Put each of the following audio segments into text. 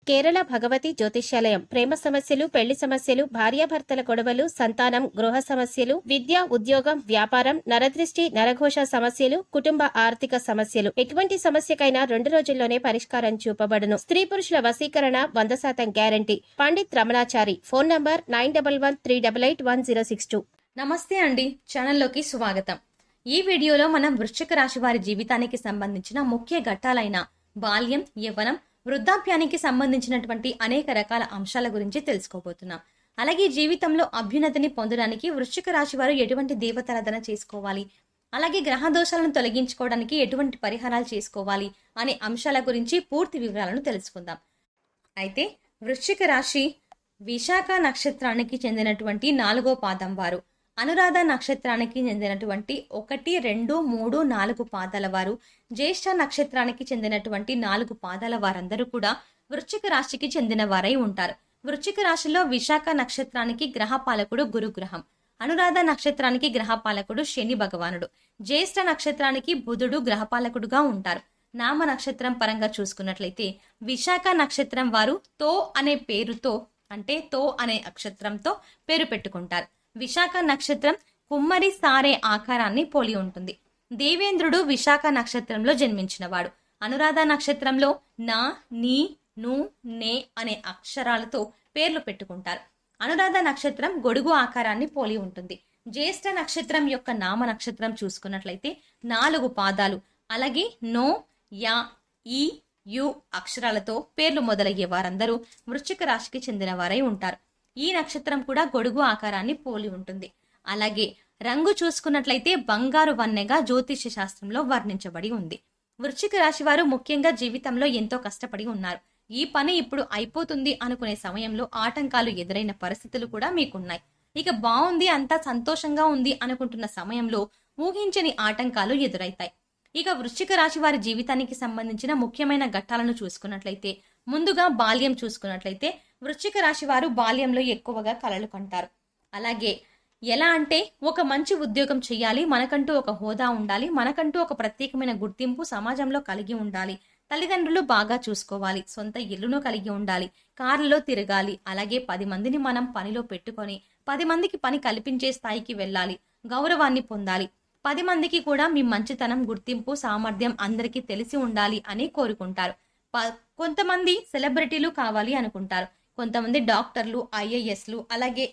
కేరళ భగవతి జ్యోతిష్యాలయం ప్రేమ సమస్యలు, పెళ్లి సమస్యలు, భార్యాభర్తల గొడవలు, సంతానం, గృహ సమస్యలు, విద్య, ఉద్యోగం, వ్యాపారం, నరదృష్టి, నరఘోష సమస్యలు, కుటుంబ ఆర్థిక సమస్యలు, ఎటువంటి సమస్యకైనా 2 రోజుల్లోనే పరిష్కారం చూపబడును. స్త్రీ పురుషుల వశీకరణ 100% guarantee. Pandit Ramanachari. Phone number 9113881062. నమస్తే అండి, ఛానల్లోకి స్వాగతం. ఈ వీడియోలో మనం వృశ్చిక రాశి వారి జీవితానికి సంబంధించిన ముఖ్య ఘట్టాలైన బాల్యం, యవ్వనం, వృద్ధాప్యానికి సంబంధించినటువంటి అనేక రకాల అంశాల గురించి తెలుసుకోబోతున్నాం. అలాగే జీవితంలో అభ్యున్నతిని పొందడానికి వృశ్చిక రాశి వారు ఎటువంటి దేవతారాధన చేసుకోవాలి, అలాగే గ్రహ దోషాలను తొలగించుకోవడానికి ఎటువంటి పరిహారాలు చేసుకోవాలి అనే అంశాల గురించి పూర్తి వివరాలను తెలుసుకుందాం. అయితే వృశ్చిక రాశి విశాఖ నక్షత్రానికి చెందినటువంటి 4వ పాదం వారు, అనురాధ నక్షత్రానికి చెందినటువంటి 1, 2, 3, 4 పాదాల వారు, జ్యేష్ఠ నక్షత్రానికి చెందినటువంటి 4 పాదాల వారందరూ కూడా వృశ్చిక రాశికి చెందిన వారై ఉంటారు. వృశ్చిక రాశిలో విశాఖ నక్షత్రానికి గ్రహపాలకుడు గురుగ్రహం, అనురాధ నక్షత్రానికి గ్రహపాలకుడు శని భగవానుడు, జ్యేష్ఠ నక్షత్రానికి బుధుడు గ్రహపాలకుడుగా ఉంటారు. నామ నక్షత్రం పరంగా చూసుకున్నట్లయితే విశాఖ నక్షత్రం వారు తో అనే పేరుతో, అంటే తో అనే అక్షత్రంతో పేరు పెట్టుకుంటారు. విశాఖ నక్షత్రం కుమ్మరి సారే ఆకారాన్ని పోలి ఉంటుంది. దేవేంద్రుడు విశాఖ నక్షత్రంలో జన్మించినవాడు. అనురాధ నక్షత్రంలో నా, నీ, ను, నే అనే అక్షరాలతో పేర్లు పెట్టుకుంటారు. అనురాధ నక్షత్రం గొడుగు ఆకారాన్ని పోలి ఉంటుంది. జ్యేష్ఠ నక్షత్రం యొక్క నామ నక్షత్రం చూసుకున్నట్లయితే 4 పాదాలు, అలాగే నో, యా, ఈ, యు అక్షరాలతో పేర్లు మొదలయ్యే వారందరూ వృశ్చిక రాశికి చెందిన వారై ఉంటారు. ఈ నక్షత్రం కూడా గొడుగు ఆకారాన్ని పోలి ఉంటుంది. అలాగే రంగు చూసుకున్నట్లయితే బంగారు వన్నెగా జ్యోతిష్య శాస్త్రంలో వర్ణించబడి ఉంది. వృశ్చిక రాశి వారు ముఖ్యంగా జీవితంలో ఎంతో కష్టపడి ఉన్నారు. ఈ పని ఇప్పుడు అయిపోతుంది అనుకునే సమయంలో ఆటంకాలు ఎదురైన పరిస్థితులు కూడా మీకున్నాయి. ఇక బాగుంది, అంతా సంతోషంగా ఉంది అనుకుంటున్న సమయంలో ఊహించని ఆటంకాలు ఎదురైతాయి. ఇక వృశ్చిక రాశి వారి జీవితానికి సంబంధించిన ముఖ్యమైన ఘట్టాలను చూసుకున్నట్లయితే ముందుగా బాల్యం చూసుకున్నట్లయితే వృశ్చిక రాశి వారు బాల్యంలో ఎక్కువగా కలలు కంటారు. అలాగే ఎలా అంటే ఒక మంచి ఉద్యోగం చేయాలి, మనకంటూ ఒక హోదా ఉండాలి, మనకంటూ ఒక ప్రత్యేకమైన గుర్తింపు సమాజంలో కలిగి ఉండాలి, తల్లిదండ్రులు బాగా చూసుకోవాలి, సొంత ఇల్లును కలిగి ఉండాలి, కార్లలో తిరగాలి, అలాగే 10 మందిని మనం పనిలో పెట్టుకొని 10 మందికి పని కల్పించే స్థాయికి వెళ్ళాలి, గౌరవాన్ని పొందాలి, 10 మందికి కూడా మీ మంచితనం, గుర్తింపు, సామర్థ్యం అందరికీ తెలిసి ఉండాలి అని కోరుకుంటారు. కొంతమంది సెలబ్రిటీలు కావాలి అనుకుంటారు, కొంతమంది డాక్టర్లు, IASలు, అలాగే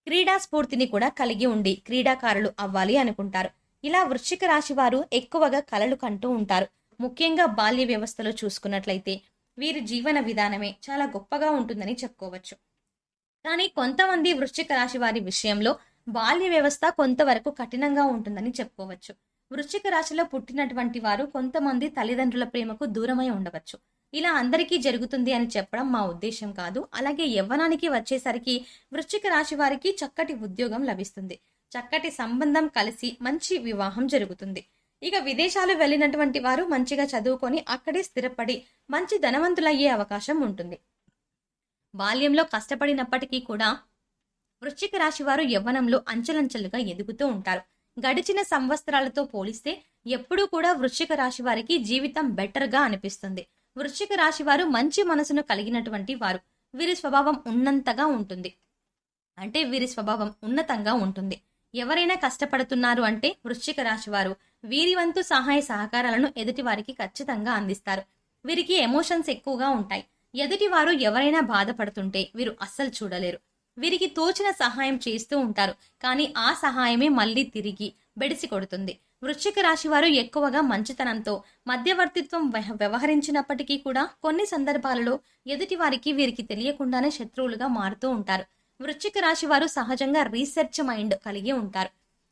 క్రీడా స్ఫూర్తిని కూడా కలిగి ఉండి క్రీడాకారులు అవ్వాలి అనుకుంటారు. ఇలా వృశ్చిక రాశి వారు ఎక్కువగా కలలు కంటూ ఉంటారు. ముఖ్యంగా బాల్య వ్యవస్థలో చూసుకున్నట్లయితే వీరి జీవన విధానమే చాలా గొప్పగా ఉంటుందని చెప్పుకోవచ్చు. కానీ కొంతమంది వృశ్చిక రాశి వారి విషయంలో బాల్య వ్యవస్థ కొంతవరకు కఠినంగా ఉంటుందని చెప్పుకోవచ్చు. వృశ్చిక రాశిలో పుట్టినటువంటి వారు కొంతమంది తల్లిదండ్రుల ప్రేమకు దూరమై ఉండవచ్చు. ఇలా అందరికీ జరుగుతుంది అని చెప్పడం మా ఉద్దేశం కాదు. అలాగే యవ్వనానికి వచ్చేసరికి వృశ్చిక రాశి వారికి చక్కటి ఉద్యోగం లభిస్తుంది, చక్కటి సంబంధం కలిసి మంచి వివాహం జరుగుతుంది. ఇక విదేశాలు వెళ్ళినటువంటి వారు మంచిగా చదువుకొని అక్కడే స్థిరపడి మంచి ధనవంతులయ్యే అవకాశం ఉంటుంది. బాల్యంలో కష్టపడినప్పటికీ కూడా వృశ్చిక రాశి వారు యవ్వనంలో అంచెలంచెలుగా ఎదుగుతూ ఉంటారు. గడిచిన సంవత్సరాలతో పోలిస్తే ఎప్పుడూ కూడా వృశ్చిక రాశి వారికి జీవితం బెటర్గా అనిపిస్తుంది. వృశ్చిక రాశి వారు మంచి మనసును కలిగినటువంటి వారు. వీరి స్వభావం ఉన్నతంగా ఉంటుంది. ఎవరైనా కష్టపడుతున్నారు అంటే వృశ్చిక రాశి వారు వీరి వంతు సహాయ సహకారాలను ఎదుటి వారికి ఖచ్చితంగా అందిస్తారు. వీరికి ఎమోషన్స్ ఎక్కువగా ఉంటాయి. ఎదుటి వారు ఎవరైనా బాధపడుతుంటే వీరు అస్సలు చూడలేరు. వీరికి తోచిన సహాయం చేస్తూ ఉంటారు, కానీ ఆ సహాయమే మళ్ళీ తిరిగి బెడిసి కొడుతుంది. వృశ్చిక రాశి వారు ఎక్కువగా మంచితనంతో మధ్యవర్తిత్వం వ్యవహరించినప్పటికీ కూడా కొన్ని సందర్భాలలో ఎదుటి వారికి వీరికి తెలియకుండానే శత్రువులుగా మారుతూ ఉంటారు. వృశ్చిక రాశి వారు సహజంగా రీసెర్చ్ మైండ్ కలిగి ఉంటారు.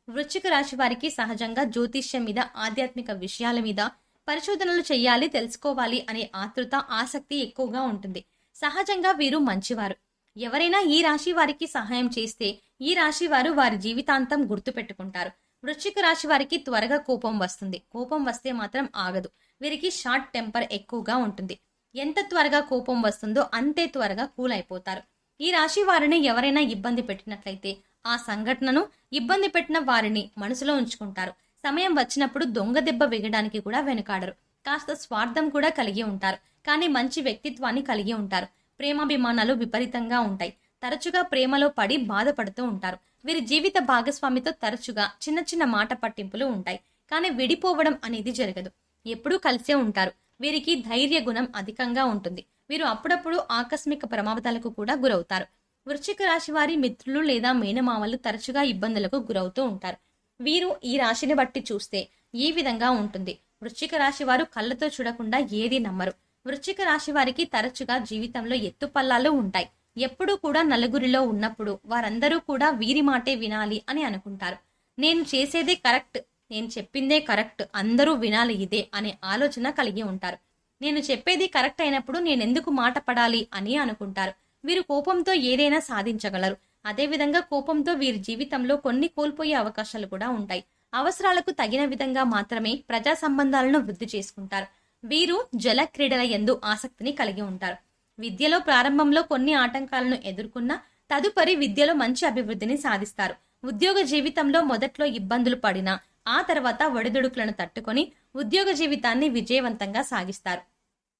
వృశ్చిక రాశి వారికి సహజంగా జ్యోతిష్యం మీద, ఆధ్యాత్మిక విషయాల మీద పరిశోధనలు చేయాలి, తెలుసుకోవాలి అనే ఆతృత, ఆసక్తి ఎక్కువగా ఉంటుంది. సహజంగా వీరు మంచివారు. ఎవరైనా ఈ రాశి వారికి సహాయం చేస్తే ఈ రాశి వారు వారి జీవితాంతం గుర్తు పెట్టుకుంటారు. వృశ్చిక రాశి వారికి త్వరగా కోపం వస్తుంది. కోపం వస్తే మాత్రం ఆగదు. వీరికి షార్ట్ టెంపర్ ఎక్కువగా ఉంటుంది. ఎంత త్వరగా కోపం వస్తుందో అంతే త్వరగా కూల్ అయిపోతారు. ఈ రాశి వారిని ఎవరైనా ఇబ్బంది పెట్టినట్లయితే ఆ సంఘటనను, ఇబ్బంది పెట్టిన వారిని మనసులో ఉంచుకుంటారు. సమయం వచ్చినప్పుడు దొంగ దెబ్బ వేయడానికి కూడా వెనుకాడరు. కాస్త స్వార్థం కూడా కలిగి ఉంటారు. కానీ మంచి వ్యక్తిత్వాన్ని కలిగి ఉంటారు. ప్రేమాభిమానాలు విపరీతంగా ఉంటాయి. తరచుగా ప్రేమలో పడి బాధపడుతూ ఉంటారు. వీరి జీవిత భాగస్వామితో తరచుగా చిన్న చిన్న మాట పట్టింపులు ఉంటాయి. కానీ విడిపోవడం అనేది జరగదు. ఎప్పుడూ కలిసే ఉంటారు. వీరికి ధైర్య గుణం అధికంగా ఉంటుంది. వీరు అప్పుడప్పుడు ఆకస్మిక ప్రమాదాలకు కూడా గురవుతారు. వృశ్చిక రాశి వారి మిత్రులు లేదా మేనమామలు తరచుగా ఇబ్బందులకు గురవుతూ ఉంటారు. వీరు ఈ రాశిని బట్టి చూస్తే ఈ విధంగా ఉంటుంది. వృశ్చిక రాశి వారు కళ్ళతో చూడకుండా ఏది నమ్మరు. వృశ్చిక రాశి వారికి తరచుగా జీవితంలో ఎత్తుపల్లాలు ఉంటాయి. ఎప్పుడూ కూడా నలుగురిలో ఉన్నప్పుడు వారందరూ కూడా వీరి మాటే వినాలి అని అనుకుంటారు. నేను చేసేదే కరెక్ట్, నేను చెప్పిందే కరెక్ట్, అందరూ వినాలి ఇదే అనే ఆలోచన కలిగి ఉంటారు. నేను చెప్పేది కరెక్ట్ అయినప్పుడు నేనెందుకు మాట పడాలి అని అనుకుంటారు. వీరు కోపంతో ఏదైనా సాధించగలరు. అదేవిధంగా కోపంతో వీరి జీవితంలో కొన్ని కోల్పోయే అవకాశాలు కూడా ఉంటాయి. అవసరాలకు తగిన విధంగా మాత్రమే ప్రజా సంబంధాలను వృద్ధి చేసుకుంటారు. వీరు జల క్రీడల యందు ఆసక్తిని కలిగి ఉంటారు. విద్యలో ప్రారంభంలో కొన్ని ఆటంకాలను ఎదుర్కొన్నా తదుపరి విద్యలో మంచి అభివృద్ధిని సాధిస్తారు. ఉద్యోగ జీవితంలో మొదట్లో ఇబ్బందులు పడినా ఆ తర్వాత ఒడిదుడుకులను తట్టుకొని ఉద్యోగ జీవితాన్ని విజయవంతంగా సాగిస్తారు.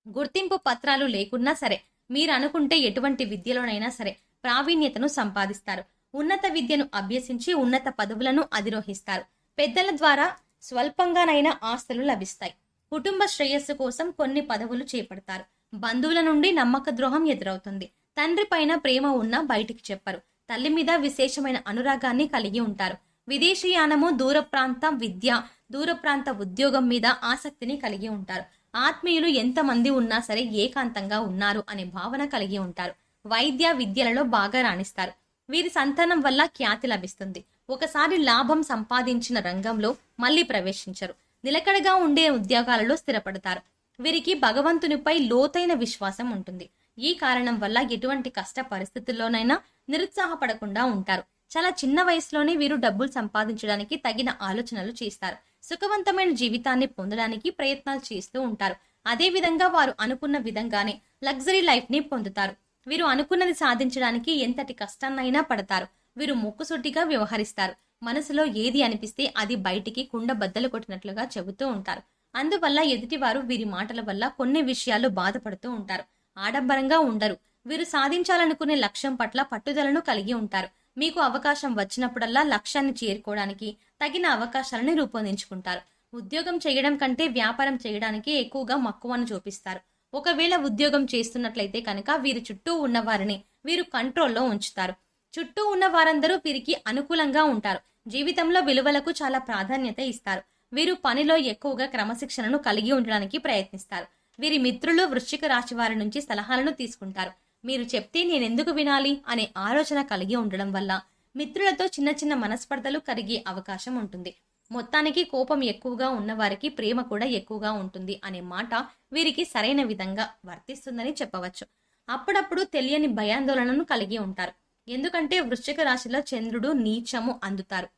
గుర్తింపు పత్రాలు లేకున్నా సరే మీరు అనుకుంటే ఎటువంటి విద్యలోనైనా సరే ప్రావీణ్యతను సంపాదిస్తారు. ఉన్నత విద్యను అభ్యసించి ఉన్నత పదవులను అధిరోహిస్తారు. పెద్దల ద్వారా స్వల్పంగానైనా ఆస్తులు లభిస్తాయి. కుటుంబ శ్రేయస్సు కోసం కొన్ని పదవులు చేపడతారు. బంధువుల నుండి నమ్మక ద్రోహం ఎదురవుతుంది. తండ్రి పైన ప్రేమ ఉన్నా బయటికి చెప్పరు. తల్లి మీద విశేషమైన అనురాగాన్ని కలిగి ఉంటారు. విదేశీయానము, దూర ప్రాంత విద్య, దూర ప్రాంత ఉద్యోగం మీద ఆసక్తిని కలిగి ఉంటారు. ఆత్మీయులు ఎంతమంది ఉన్నా సరే ఏకాంతంగా ఉన్నారు అనే భావన కలిగి ఉంటారు. వైద్య విద్యలలో బాగా రాణిస్తారు. వీరి సంతానం వల్ల ఖ్యాతి లభిస్తుంది. ఒకసారి లాభం సంపాదించిన రంగంలో మళ్ళీ ప్రవేశించరు. నిలకడగా ఉండే ఉద్యోగాలలో స్థిరపడతారు. వీరికి భగవంతునిపై లోతైన విశ్వాసం ఉంటుంది. ఈ కారణం వల్ల ఎటువంటి కష్ట పరిస్థితుల్లోనైనా నిరుత్సాహపడకుండా ఉంటారు. చాలా చిన్న వయసులోనే వీరు డబ్బులు సంపాదించడానికి తగిన ఆలోచనలు చేస్తారు. సుఖవంతమైన జీవితాన్ని పొందడానికి ప్రయత్నాలు చేస్తూ ఉంటారు. అదే విధంగా వారు అనుకున్న విధంగానే లగ్జరీ లైఫ్ ని పొందుతారు. వీరు అనుకున్నది సాధించడానికి ఎంతటి కష్టాన్నైనా పడతారు. వీరు ముక్కుసూటిగా వ్యవహరిస్తారు. మనసులో ఏది అనిపిస్తే అది బయటికి కుండ బద్దలు కొట్టినట్లుగా చెబుతూ ఉంటారు. అందువల్ల ఎదుటివారు వీరి మాటల వల్ల కొన్ని విషయాలు బాధపడుతూ ఉంటారు. ఆడంబరంగా ఉండరు. వీరు సాధించాలనుకునే లక్ష్యం పట్ల పట్టుదలను కలిగి ఉంటారు. మీకు అవకాశం వచ్చినప్పుడల్లా లక్ష్యాన్ని చేరుకోవడానికి తగిన అవకాశాలను రూపొందించుకుంటారు. ఉద్యోగం చేయడం కంటే వ్యాపారం చేయడానికి ఎక్కువగా మక్కువను చూపిస్తారు. ఒకవేళ ఉద్యోగం చేస్తున్నట్లయితే కనుక వీరి చుట్టూ ఉన్న వారిని వీరు కంట్రోల్లో ఉంచుతారు. చుట్టూ ఉన్న వారందరూ వీరికి అనుకూలంగా ఉంటారు. జీవితంలో విలువలకు చాలా ప్రాధాన్యత ఇస్తారు. వీరు పనిలో ఎక్కువగా క్రమశిక్షణను కలిగి ఉండడానికి ప్రయత్నిస్తారు. వీరి మిత్రులు వృశ్చిక రాశి వారి నుంచి సలహాలను తీసుకుంటారు. మీరు చెప్తే నేనెందుకు వినాలి అనే ఆలోచన కలిగి ఉండడం వల్ల మిత్రులతో చిన్న చిన్న మనస్పర్ధలు కలిగే అవకాశం ఉంటుంది. మొత్తానికి కోపం ఎక్కువగా ఉన్నవారికి ప్రేమ కూడా ఎక్కువగా ఉంటుంది అనే మాట వీరికి సరైన విధంగా వర్తిస్తుందని చెప్పవచ్చు. అప్పుడప్పుడు తెలియని భయాందోళనను కలిగి ఉంటారు. ఎందుకంటే వృశ్చిక రాశిలో చంద్రుడు నీచము అందుతారు,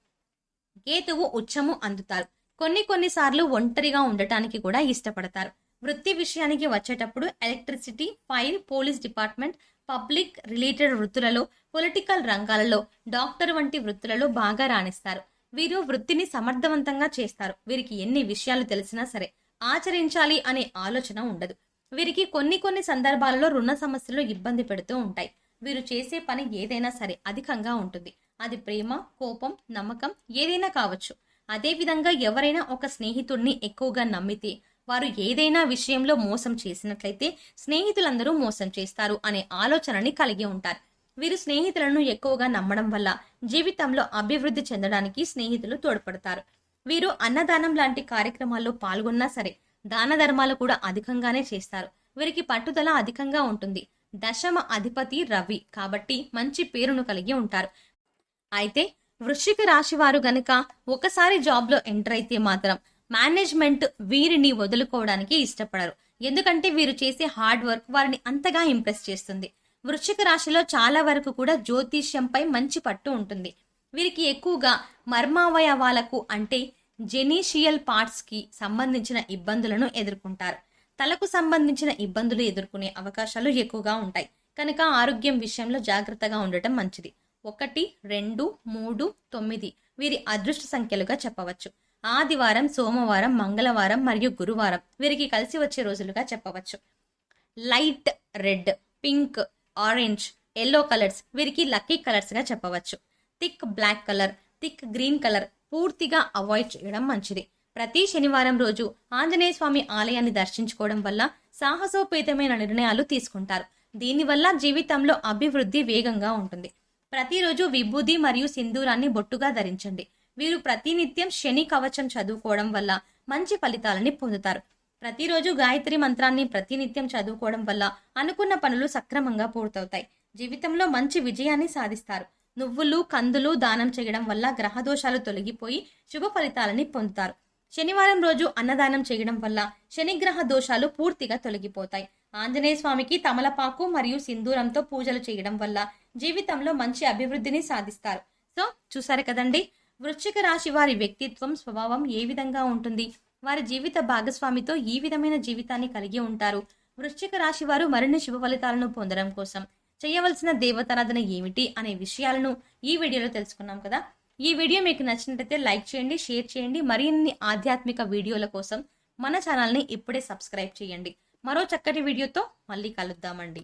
కేతువు ఉచ్చము అందుతారు. కొన్నిసార్లు ఒంటరిగా ఉండటానికి కూడా ఇష్టపడతారు. వృత్తి విషయానికి వచ్చేటప్పుడు electricity, fire, police department, public related వృత్తులలో, పొలిటికల్ రంగాలలో, డాక్టర్ వంటి వృత్తులలో బాగా రాణిస్తారు. వీరు వృత్తిని సమర్థవంతంగా చేస్తారు. వీరికి ఎన్ని విషయాలు తెలిసినా సరే ఆచరించాలి అనే ఆలోచన ఉండదు. వీరికి కొన్ని సందర్భాలలో రుణ సమస్యలు ఇబ్బంది పెడుతూ ఉంటాయి. వీరు చేసే పని ఏదైనా సరే అధికంగా ఉంటుంది. అది ప్రేమ, కోపం, నమ్మకం ఏదైనా కావచ్చు. అదేవిధంగా ఎవరైనా ఒక స్నేహితుడిని ఎక్కువగా నమ్మితే వారు ఏదైనా విషయంలో మోసం చేసినట్లయితే స్నేహితులందరూ మోసం చేస్తారు అనే ఆలోచనని కలిగి ఉంటారు. వీరు స్నేహితులను ఎక్కువగా నమ్మడం వల్ల జీవితంలో అభివృద్ధి చెందడానికి స్నేహితులు తోడ్పడతారు. వీరు అన్నదానం లాంటి కార్యక్రమాల్లో పాల్గొన్నా సరే దాన ధర్మాలు కూడా అధికంగానే చేస్తారు. వీరికి పట్టుదల అధికంగా ఉంటుంది. దశమ అధిపతి రవి కాబట్టి మంచి పేరును కలిగి ఉంటారు. అయితే వృశ్చిక రాశి వారు గనక ఒకసారి జాబ్ లో ఎంటర్ అయితే మాత్రం మేనేజ్మెంట్ వీరిని వదులుకోవడానికి ఇష్టపడరు. ఎందుకంటే వీరు చేసే హార్డ్ వర్క్ వారిని అంతగా ఇంప్రెస్ చేస్తుంది. వృశ్చిక రాశిలో చాలా వరకు కూడా జ్యోతిష్యంపై మంచి పట్టు ఉంటుంది. వీరికి ఎక్కువగా మర్మావయవాలకు అంటే జెనీషియల్ పార్ట్స్ కి సంబంధించిన ఇబ్బందులను ఎదుర్కొంటారు. తలకు సంబంధించిన ఇబ్బందులు ఎదుర్కొనే అవకాశాలు ఎక్కువగా ఉంటాయి. కనుక ఆరోగ్యం విషయంలో జాగ్రత్తగా ఉండటం మంచిది. 1, 2, 3, 9 వీరి అదృష్ట సంఖ్యలుగా చెప్పవచ్చు. ఆదివారం, సోమవారం, మంగళవారం మరియు గురువారం వీరికి కలిసి వచ్చే రోజులుగా చెప్పవచ్చు. Light red, pink, orange, yellow colours వీరికి లక్కీ కలర్స్ గా చెప్పవచ్చు. Thick black colour, thick green colour పూర్తిగా అవాయిడ్ చేయడం మంచిది. ప్రతి శనివారం రోజు ఆంజనేయ స్వామి ఆలయాన్ని దర్శించుకోవడం వల్ల సాహసోపేతమైన నిర్ణయాలు తీసుకుంటారు. దీనివల్ల జీవితంలో అభివృద్ధి వేగంగా ఉంటుంది. ప్రతిరోజు విభూది మరియు సింధూరాన్ని బొట్టుగా ధరించండి. వీరు ప్రతినిత్యం శని కవచం చదువుకోవడం వల్ల మంచి ఫలితాలని పొందుతారు. ప్రతిరోజు గాయత్రి మంత్రాన్ని ప్రతినిత్యం చదువుకోవడం వల్ల అనుకున్న పనులు సక్రమంగా పూర్తవుతాయి. జీవితంలో మంచి విజయాన్ని సాధిస్తారు. నువ్వులు, కందులు దానం చేయడం వల్ల గ్రహ దోషాలు తొలగిపోయి శుభ ఫలితాలని పొందుతారు. శనివారం రోజు అన్నదానం చేయడం వల్ల శనిగ్రహ దోషాలు పూర్తిగా తొలగిపోతాయి. ఆంజనేయ స్వామికి తమలపాకు మరియు సింధూరంతో పూజలు చేయడం వల్ల జీవితంలో మంచి అభివృద్ధిని సాధిస్తారు. సో చూసారు కదండి, వృశ్చిక రాశి వారి వ్యక్తిత్వం, స్వభావం ఏ విధంగా ఉంటుంది, వారి జీవిత భాగస్వామితో ఈ విధమైన జీవితాన్ని కలిగి ఉంటారు. వృశ్చిక రాశి వారు మరిన్ని శుభ ఫలితాలను పొందడం కోసం చేయవలసిన దేవతారాధన ఏమిటి అనే విషయాలను ఈ వీడియోలో తెలుసుకున్నాం కదా. ఈ వీడియో మీకు నచ్చినట్లయితే లైక్ చేయండి, షేర్ చేయండి. మరిన్ని ఆధ్యాత్మిక వీడియోల కోసం మన ఛానల్ని ఇప్పుడే సబ్స్క్రైబ్ చేయండి. మరో చక్కటి వీడియోతో మళ్ళీ కలుద్దామండి.